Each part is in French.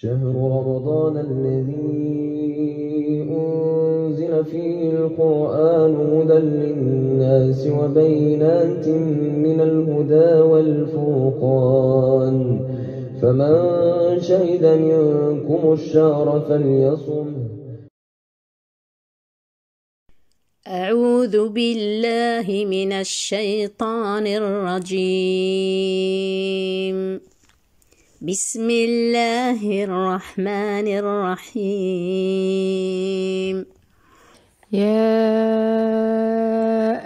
شهر رمضان الذي أنزل فيه القرآن هدى للناس وبينات من الهدى والفرقان فمن شهد منكم الشهر فليصمه. أعوذ بالله من الشيطان الرجيم. بسم الله الرحمن الرحيم. يا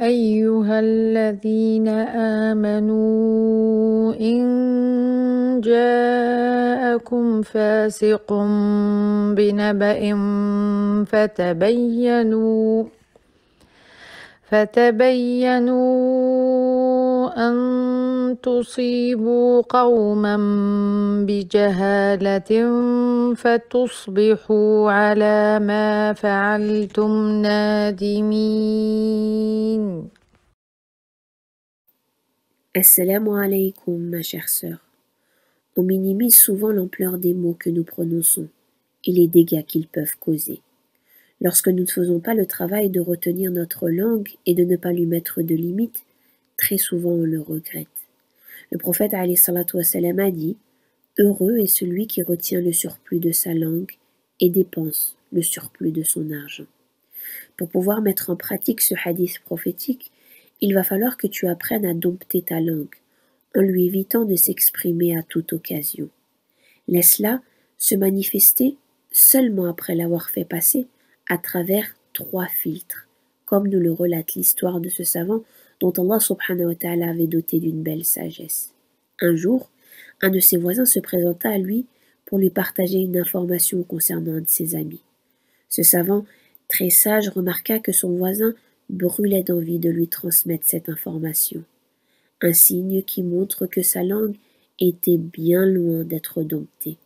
أيها الذين آمنوا إن جاءكم فاسق بنبأ فتبينوا أن تصيبوا قوما بجهالة فتصبحوا على ما فعلتم نادمين. Assalamu alaikum, ma chère sœur. On minimise souvent l'ampleur des mots que nous prononçons et les dégâts qu'ils peuvent causer. Lorsque nous ne faisons pas le travail de retenir notre langue et de ne pas lui mettre de limites, très souvent on le regrette. Le prophète alayhi salatu wassalam a dit « Heureux est celui qui retient le surplus de sa langue et dépense le surplus de son argent. » Pour pouvoir mettre en pratique ce hadith prophétique, il va falloir que tu apprennes à dompter ta langue, en lui évitant de s'exprimer à toute occasion. Laisse-la se manifester seulement après l'avoir fait passer à travers 3 filtres, comme nous le relate l'histoire de ce savant dont Allah subhanahu wa ta'ala avait doté d'une belle sagesse. Un jour, un de ses voisins se présenta à lui pour lui partager une information concernant un de ses amis. Ce savant, très sage, remarqua que son voisin brûlait d'envie de lui transmettre cette information, un signe qui montre que sa langue était bien loin d'être domptée.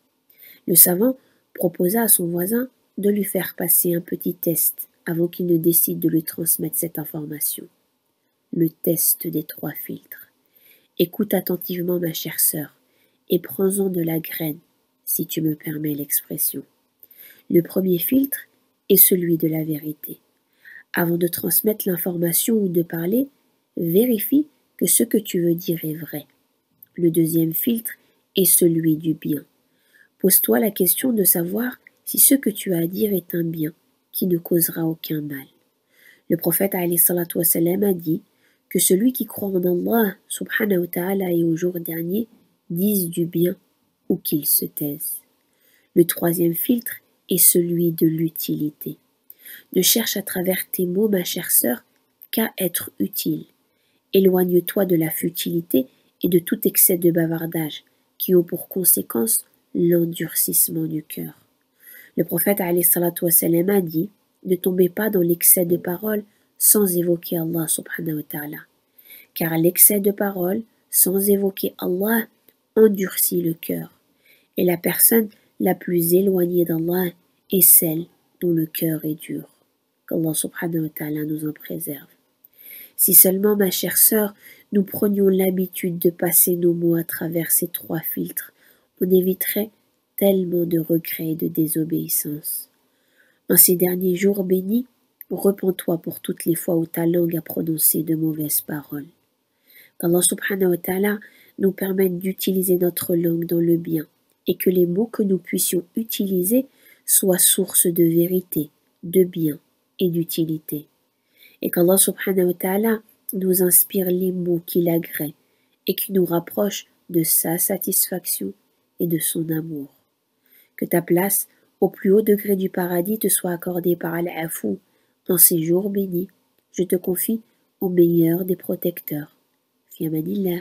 Le savant proposa à son voisin de lui faire passer un petit test avant qu'il ne décide de lui transmettre cette information. Le test des 3 filtres. Écoute attentivement, ma chère sœur, et prends-en de la graine, si tu me permets l'expression. Le premier filtre est celui de la vérité. Avant de transmettre l'information ou de parler, vérifie que ce que tu veux dire est vrai. Le deuxième filtre est celui du bien. Pose-toi la question de savoir si ce que tu as à dire est un bien qui ne causera aucun mal. Le prophète alayhi salatu wassalam a dit que celui qui croit en Allah subhanahu wa ta'ala et au jour dernier dise du bien ou qu'il se taise. Le troisième filtre est celui de l'utilité. Ne cherche à travers tes mots, ma chère sœur, qu'à être utile. Éloigne-toi de la futilité et de tout excès de bavardage qui ont pour conséquence l'endurcissement du cœur. Le prophète alayhi salatu wassalam a dit « Ne tombez pas dans l'excès de paroles sans évoquer Allah subhanahu wa ta'ala. Car l'excès de paroles sans évoquer Allah endurcit le cœur. Et la personne la plus éloignée d'Allah est celle dont le cœur est dur. Qu'Allah subhanahu wa ta'ala nous en préserve. Si seulement, ma chère sœur, nous prenions l'habitude de passer nos mots à travers ces 3 filtres, on éviterait tellement de regrets et de désobéissance. En ces derniers jours bénis, repens-toi pour toutes les fois où ta langue a prononcé de mauvaises paroles. Qu'Allah subhanahu wa ta'ala nous permette d'utiliser notre langue dans le bien et que les mots que nous puissions utiliser soient source de vérité, de bien et d'utilité. Et qu'Allah subhanahu wa ta'ala nous inspire les mots qu'il agrée et qui nous rapprochent de sa satisfaction et de son amour. Que ta place au plus haut degré du paradis te soit accordée par Al-Afou en ces jours bénis. Je te confie au meilleur des protecteurs. Fi amanillah.